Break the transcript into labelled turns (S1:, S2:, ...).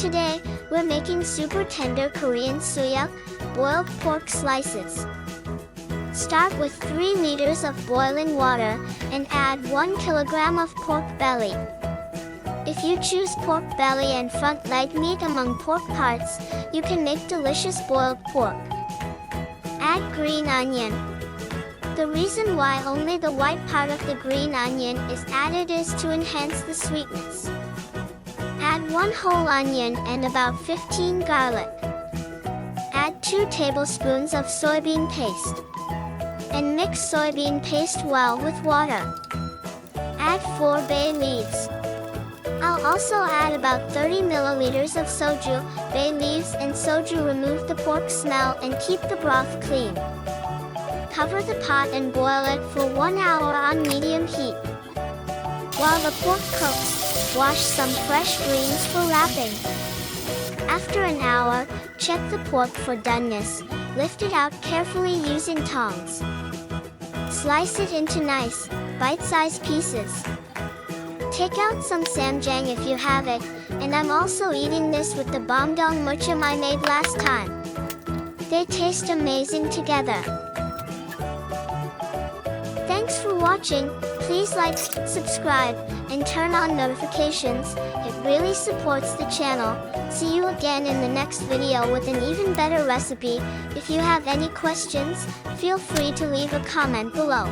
S1: Today, we're making super tender Korean Suyuk, boiled pork slices. Start with 3 liters of boiling water and add 1 kilogram of pork belly. If you choose pork belly and front leg meat among pork parts, you can make delicious boiled pork. Add green onion. The reason why only the white part of the green onion is added is to enhance the sweetness. Add 1 whole onion and about 15 garlic. Add 2 tablespoons of soybean paste. And mix soybean paste well with water. Add 4 bay leaves. I'll also add about 30 milliliters of soju. Bay leaves and soju remove the pork smell and keep the broth clean. Cover the pot and boil it for 1 hour on medium heat. While the pork cooks, wash some fresh greens for wrapping. After an hour, check the pork for doneness. Lift it out carefully using tongs. Slice it into nice, bite-sized pieces. Take out some samjang if you have it, and I'm also eating this with the bomdong muchim I made last time. They taste amazing together. Thanks for watching. Please like, subscribe, and turn on notifications. It really supports the channel. See you again in the next video with an even better recipe. If you have any questions, feel free to leave a comment below.